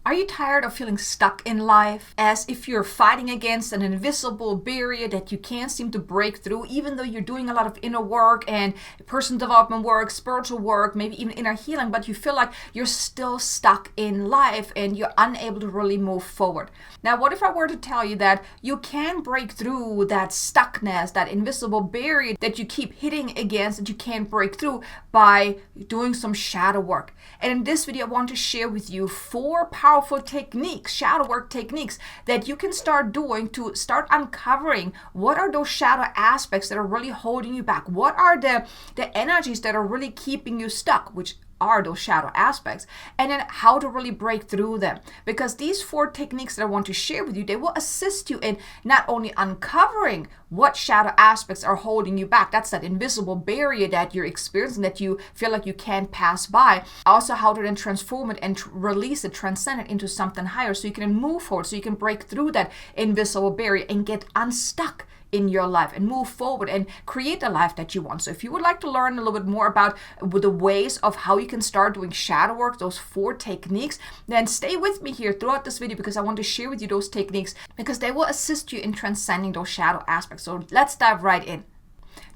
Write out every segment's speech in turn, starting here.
Are you tired of feeling stuck in life as if you're fighting against an invisible barrier that you can't seem to break through, even though you're doing a lot of inner work and personal development work, spiritual work, maybe even inner healing, but you feel like you're still stuck in life and you're unable to really move forward? Now, what if I were to tell you that you can break through that stuckness, that invisible barrier that you keep hitting against, that you can't break through by doing some shadow work? And in this video, I want to share with you 4 powerful techniques, shadow work techniques, that you can start doing to start uncovering what are those shadow aspects that are really holding you back. What are the energies that are really keeping you stuck, which are those shadow aspects, and then how to really break through them. Because these 4 techniques that I want to share with you, they will assist you in not only uncovering what shadow aspects are holding you back, that's that invisible barrier that you're experiencing that you feel like you can't pass by, also how to then transform it and release it, transcend it into something higher so you can move forward, so you can break through that invisible barrier and get unstuck in your life and move forward and create the life that you want. So if you would like to learn a little bit more about the ways of how you can start doing shadow work, those 4 techniques, then stay with me here throughout this video, because I want to share with you those techniques because they will assist you in transcending those shadow aspects. So let's dive right in.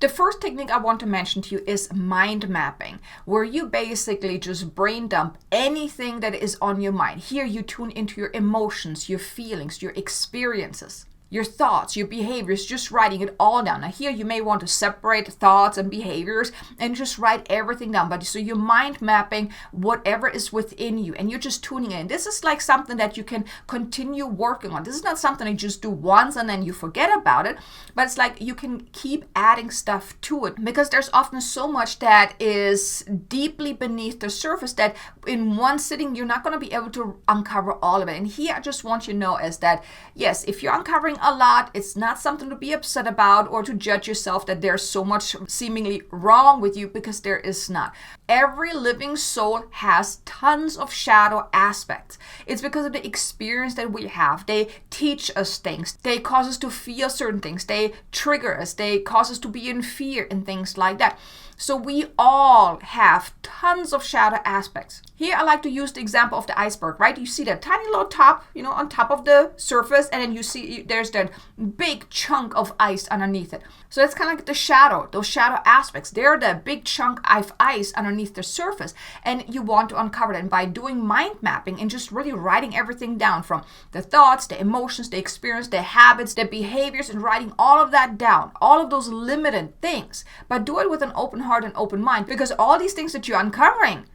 The first technique I want to mention to you is mind mapping, where you basically just brain dump anything that is on your mind. Here you tune into your emotions, your feelings, your experiences, your thoughts, your behaviors, just writing it all down. Now here you may want to separate thoughts and behaviors and just write everything down. But so you're mind mapping whatever is within you and you're just tuning in. This is like something that you can continue working on. This is not something you just do once and then you forget about it, but it's like you can keep adding stuff to it, because there's often so much that is deeply beneath the surface that in one sitting you're not going to be able to uncover all of it. And here I just want you to know is that yes, if you're uncovering a lot, it's not something to be upset about or to judge yourself that there's so much seemingly wrong with you, because there is not. Every living soul has tons of shadow aspects. It's because of the experience that we have. They teach us things. They cause us to feel certain things. They trigger us. They cause us to be in fear and things like that. So we all have tons of shadow aspects. Here I like to use the example of the iceberg, right? You see that tiny little top, on top of the surface, and then you see there's that big chunk of ice underneath it. So that's kind of like the shadow, those shadow aspects. They're the big chunk of ice underneath the surface, and you want to uncover that. And by doing mind mapping and just really writing everything down, from the thoughts, the emotions, the experience, the habits, the behaviors, and writing all of that down, all of those limited things, but do it with an open heart and open mind, because all these things that you're uncovering,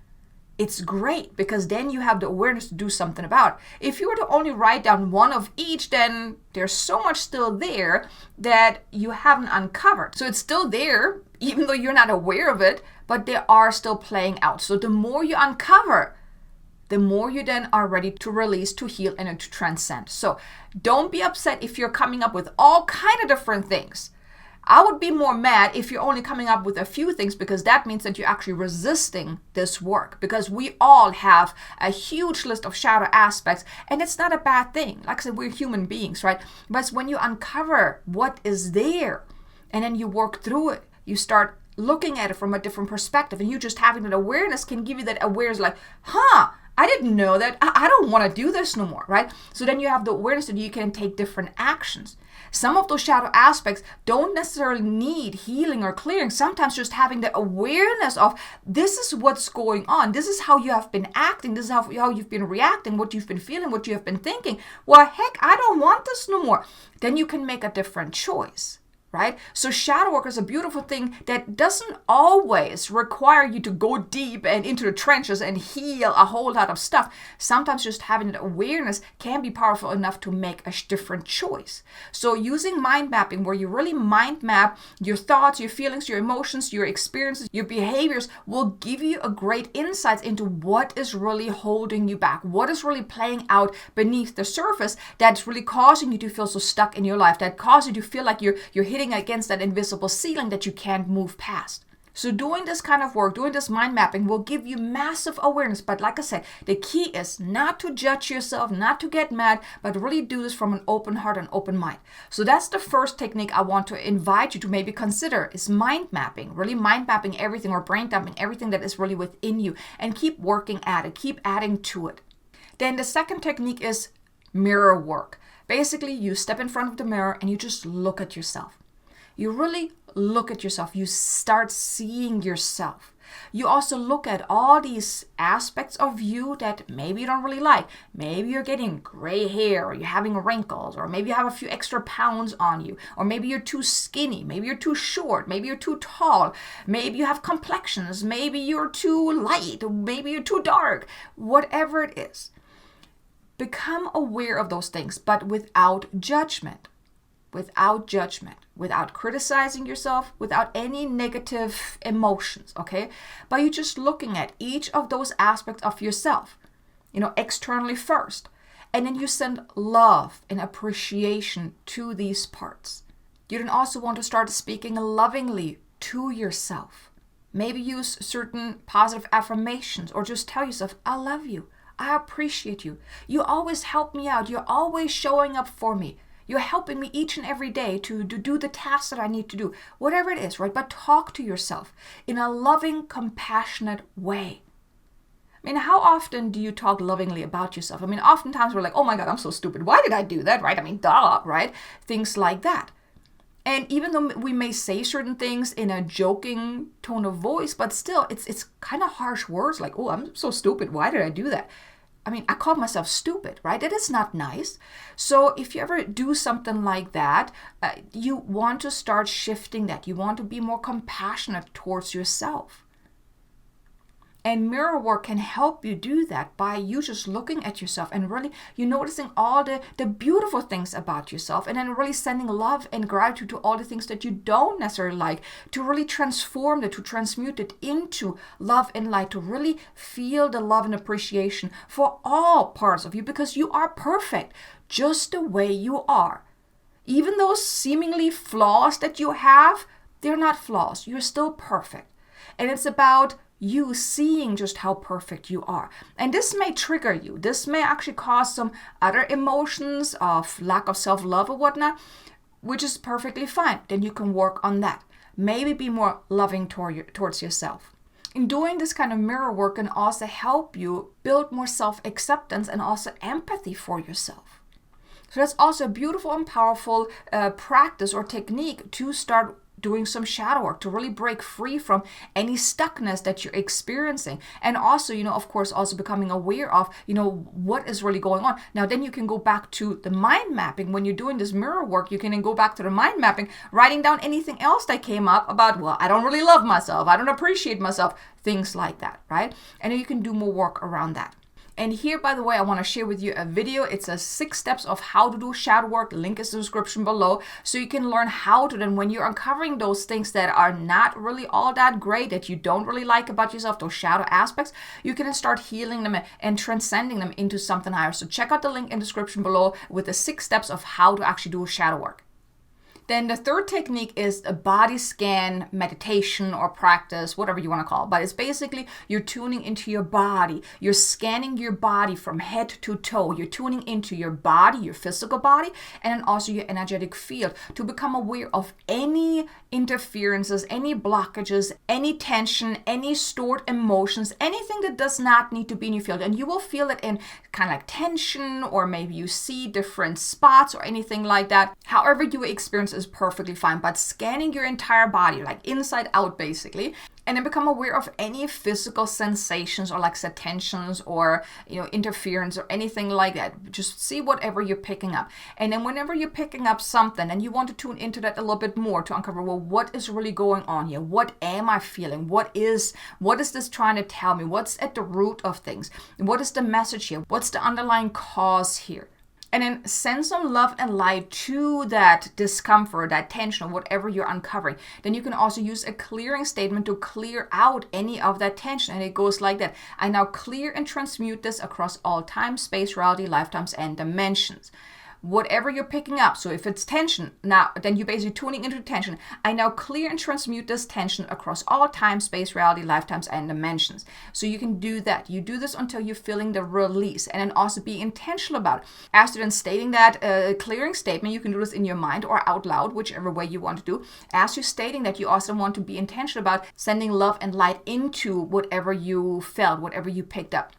it's great because then you have the awareness to do something about it. If you were to only write down one of each, then there's so much still there that you haven't uncovered. So it's still there, even though you're not aware of it, but they are still playing out. So the more you uncover, the more you then are ready to release, to heal, and to transcend. So don't be upset if you're coming up with all kind of different things. I would be more mad if you're only coming up with a few things, because that means that you're actually resisting this work, because we all have a huge list of shadow aspects, and it's not a bad thing. Like I said, we're human beings, right? But it's when you uncover what is there and then you work through it, you start looking at it from a different perspective, and you just having that awareness can give you that awareness like, I didn't know that. I don't want to do this no more, right? So then you have the awareness that you can take different actions. Some of those shadow aspects don't necessarily need healing or clearing. Sometimes just having the awareness of this is what's going on. This is how you have been acting. This is how you've been reacting, what you've been feeling, what you have been thinking. Well, heck, I don't want this no more. Then you can make a different choice. Right? So shadow work is a beautiful thing that doesn't always require you to go deep and into the trenches and heal a whole lot of stuff. Sometimes just having that awareness can be powerful enough to make a different choice. So using mind mapping, where you really mind map your thoughts, your feelings, your emotions, your experiences, your behaviors, will give you a great insight into what is really holding you back, what is really playing out beneath the surface that's really causing you to feel so stuck in your life, that causes you to feel like you're hitting against that invisible ceiling that you can't move past. So doing this kind of work, doing this mind mapping will give you massive awareness. But like I said, the key is not to judge yourself, not to get mad, but really do this from an open heart and open mind. So that's the first technique I want to invite you to maybe consider, is mind mapping, really mind mapping everything, or brain dumping everything that is really within you, and keep working at it, keep adding to it. Then the second technique is mirror work. Basically, you step in front of the mirror and you just look at yourself. You really look at yourself. You start seeing yourself. You also look at all these aspects of you that maybe you don't really like. Maybe you're getting gray hair, or you're having wrinkles, or maybe you have a few extra pounds on you, or maybe you're too skinny, maybe you're too short, maybe you're too tall, maybe you have complexions, maybe you're too light, maybe you're too dark, whatever it is. Become aware of those things, but without judgment. Without judgment, without criticizing yourself, without any negative emotions, okay? But you're just looking at each of those aspects of yourself, externally first. And then you send love and appreciation to these parts. You then also want to start speaking lovingly to yourself. Maybe use certain positive affirmations or just tell yourself, I love you. I appreciate you. You always help me out. You're always showing up for me. You're helping me each and every day to do the tasks that I need to do, whatever it is, right? But talk to yourself in a loving, compassionate way. I mean, how often do you talk lovingly about yourself? I mean, oftentimes we're like, oh my God, I'm so stupid. Why did I do that, right? I mean, duh, right? Things like that. And even though we may say certain things in a joking tone of voice, but still, it's kind of harsh words like, oh, I'm so stupid. Why did I do that? I mean, I called myself stupid, right? That is not nice. So if you ever do something like that, you want to start shifting that. You want to be more compassionate towards yourself. And mirror work can help you do that by you just looking at yourself and really you noticing all the beautiful things about yourself, and then really sending love and gratitude to all the things that you don't necessarily like, to really transform it, to transmute it into love and light, to really feel the love and appreciation for all parts of you, because you are perfect just the way you are. Even those seemingly flaws that you have, they're not flaws. You're still perfect. And it's about you seeing just how perfect you are. And this may trigger you. This may actually cause some other emotions of lack of self-love or whatnot, which is perfectly fine. Then you can work on that. Maybe be more loving towards yourself. In doing this kind of mirror work can also help you build more self-acceptance and also empathy for yourself. So that's also a beautiful and powerful practice or technique to start doing some shadow work, to really break free from any stuckness that you're experiencing. And also, of course, also becoming aware of, what is really going on. Now, then you can go back to the mind mapping. When you're doing this mirror work, you can then go back to the mind mapping, writing down anything else that came up about, well, I don't really love myself. I don't appreciate myself. Things like that, right? And then you can do more work around that. And here, by the way, I want to share with you a video. It's a 6 steps of how to do shadow work. Link is in the description below. So you can learn how to, then when you're uncovering those things that are not really all that great, that you don't really like about yourself, those shadow aspects, you can start healing them and transcending them into something higher. So check out the link in the description below with the 6 steps of how to actually do shadow work. Then the third technique is a body scan meditation or practice, whatever you want to call it. But it's basically you're tuning into your body. You're scanning your body from head to toe. You're tuning into your body, your physical body, and then also your energetic field to become aware of any interferences, any blockages, any tension, any stored emotions, anything that does not need to be in your field. And you will feel it in kind of like tension, or maybe you see different spots or anything like that. However you experience is perfectly fine, but scanning your entire body, like inside out basically, and then become aware of any physical sensations or like tensions or interference or anything like that. Just see whatever you're picking up, and then whenever you're picking up something and you want to tune into that a little bit more to uncover, well, what is really going on here? What am I feeling? What is this trying to tell me? What's at the root of things? What is the message here? What's the underlying cause here? And then send some love and light to that discomfort, that tension, or whatever you're uncovering. Then you can also use a clearing statement to clear out any of that tension. And it goes like that. I now clear and transmute this across all time, space, reality, lifetimes, and dimensions. Whatever you're picking up. So if it's tension, now then you're basically tuning into tension. I now clear and transmute this tension across all time, space, reality, lifetimes, and dimensions. So you can do that. You do this until you're feeling the release, and then also be intentional about it. After then stating that clearing statement, you can do this in your mind or out loud, whichever way you want to do. As you're stating that, you also want to be intentional about sending love and light into whatever you felt, whatever you picked up.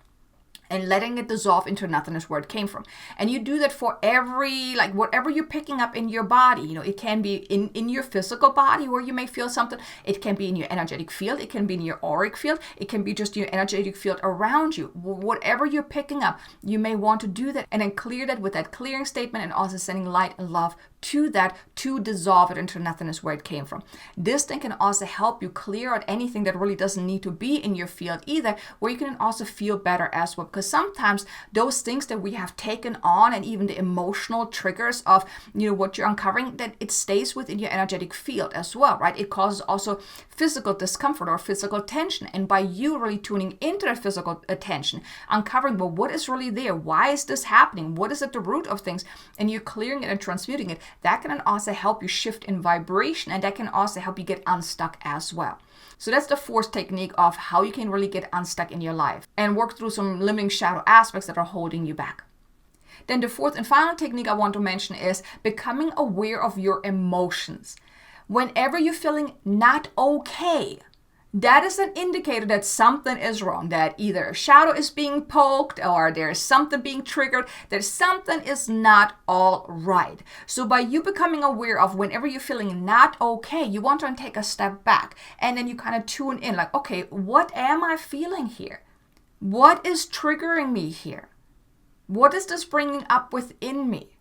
and letting it dissolve into nothingness where it came from. And you do that for every, like whatever you're picking up in your body. You know, it can be in your physical body where you may feel something. It can be in your energetic field. It can be in your auric field. It can be just your energetic field around you. Whatever you're picking up, you may want to do that and then clear that with that clearing statement, and also sending light and love to that to dissolve it into nothingness where it came from. This thing can also help you clear out anything that really doesn't need to be in your field either, where you can also feel better as well. Because sometimes those things that we have taken on, and even the emotional triggers of, you know, what you're uncovering, that it stays within your energetic field as well, right? It causes also physical discomfort or physical tension. And by you really tuning into that physical tension, uncovering, well, what is really there? Why is this happening? What is at the root of things? And you're clearing it and transmuting it. That can also help you shift in vibration, and that can also help you get unstuck as well. So that's the fourth technique of how you can really get unstuck in your life and work through some limiting shadow aspects that are holding you back. Then the fourth and final technique I want to mention is becoming aware of your emotions. Whenever you're feeling not okay, that is an indicator that something is wrong, that either a shadow is being poked or there's something being triggered, that something is not all right. So by you becoming aware of whenever you're feeling not okay, you want to take a step back and then you kind of tune in like, okay, what am I feeling here? What is triggering me here? What is this bringing up within me?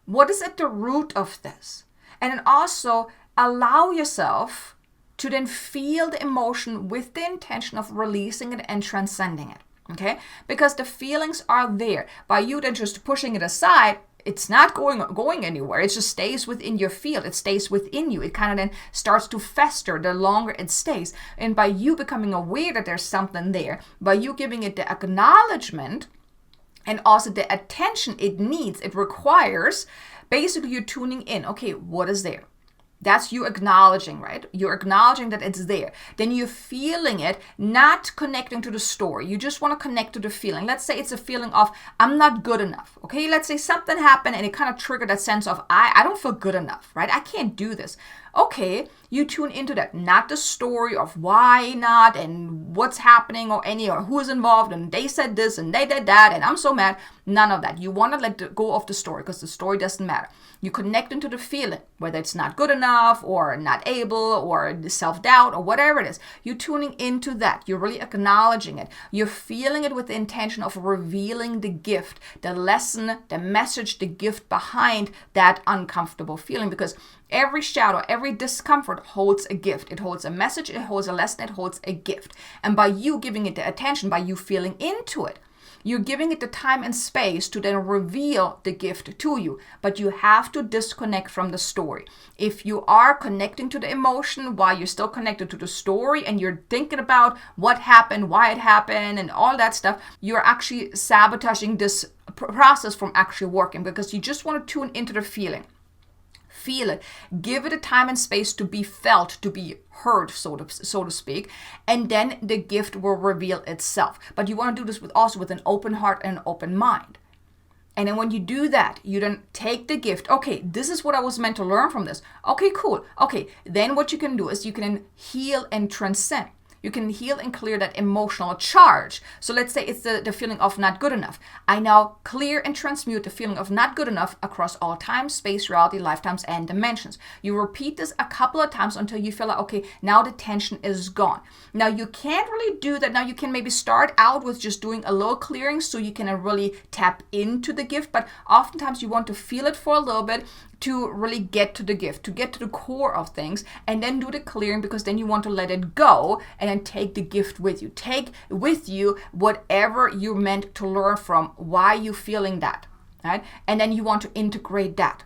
What is at the root of this? And then also allow yourself to then feel the emotion with the intention of releasing it and transcending it, okay? Because the feelings are there. By you then just pushing it aside, it's not going anywhere. It just stays within your field. It stays within you. It kind of then starts to fester the longer it stays. And by you becoming aware that there's something there, by you giving it the acknowledgement and also the attention it needs, it requires, basically you're tuning in. Okay, what is there? That's you acknowledging, right? You're acknowledging that it's there. Then you're feeling it, not connecting to the story. You just want to connect to the feeling. Let's say it's a feeling of, I'm not good enough, okay? Let's say something happened and it kind of triggered that sense of, I don't feel good enough, right? I can't do this. Okay, you tune into that, not the story of why not and what's happening or who is involved and they said this and they did that and I'm so mad. None of that. You want to let go of the story because the story doesn't matter. You connect into the feeling, whether it's not good enough or not able or self-doubt or whatever it is. You're tuning into that. You're really acknowledging it. You're feeling it with the intention of revealing the gift, the lesson, the message, the gift behind that uncomfortable feeling, because every shadow, every discomfort holds a gift. It holds a message, it holds a lesson, it holds a gift. And by you giving it the attention, by you feeling into it, you're giving it the time and space to then reveal the gift to you. But you have to disconnect from the story. If you are connecting to the emotion while you're still connected to the story and you're thinking about what happened, why it happened, and all that stuff, you're actually sabotaging this process from actually working, because you just want to tune into the feeling. Feel it. Give it a time and space to be felt, to be heard, so to speak, and then the gift will reveal itself. But you want to do this also with an open heart and an open mind. And then when you do that, you then take the gift. Okay, this is what I was meant to learn from this. Okay, cool. Okay, then what you can do is you can heal and transcend. You can heal and clear that emotional charge. So let's say it's the feeling of not good enough. I now clear and transmute the feeling of not good enough across all time, space, reality, lifetimes, and dimensions. You repeat this a couple of times until you feel like, okay, now the tension is gone. Now you can't really do that. Now you can maybe start out with just doing a little clearing so you can really tap into the gift. But oftentimes you want to feel it for a little bit to really get to the gift, to get to the core of things, and then do the clearing, because then you want to let it go and then take the gift with you. Take with you whatever you're meant to learn from, why you're feeling that, right? And then you want to integrate that.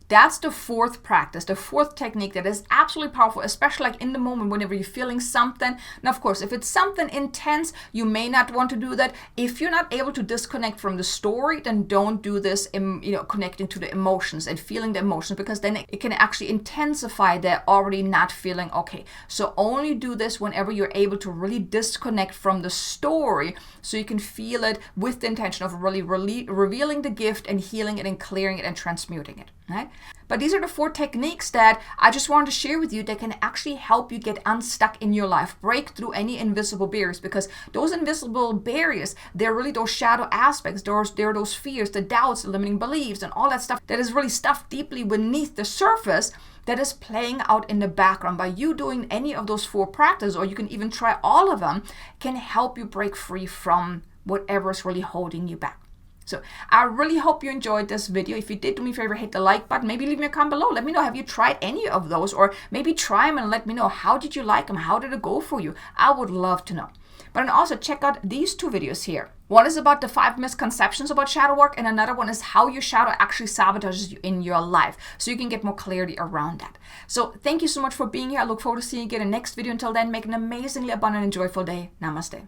That's the fourth practice, the fourth technique that is absolutely powerful, especially like in the moment whenever you're feeling something. Now, of course, if it's something intense, you may not want to do that. If you're not able to disconnect from the story, then don't do this in, connecting to the emotions and feeling the emotions, because then it can actually intensify that already not feeling okay. So only do this whenever you're able to really disconnect from the story, so you can feel it with the intention of really revealing the gift and healing it and clearing it and transmuting it. Right? But these are the 4 techniques that I just wanted to share with you that can actually help you get unstuck in your life, break through any invisible barriers, because those invisible barriers, they're really those shadow aspects. They're those fears, the doubts, the limiting beliefs, and all that stuff that is really stuffed deeply beneath the surface that is playing out in the background. By you doing any of those 4 practices, or you can even try all of them, can help you break free from whatever is really holding you back. So I really hope you enjoyed this video. If you did, do me a favor, hit the like button. Maybe leave me a comment below. Let me know, have you tried any of those? Or maybe try them and let me know, how did you like them? How did it go for you? I would love to know. But then also check out these 2 videos here. One is about the 5 misconceptions about shadow work, and another one is how your shadow actually sabotages you in your life, so you can get more clarity around that. So thank you so much for being here. I look forward to seeing you again in the next video. Until then, make an amazingly abundant and joyful day. Namaste.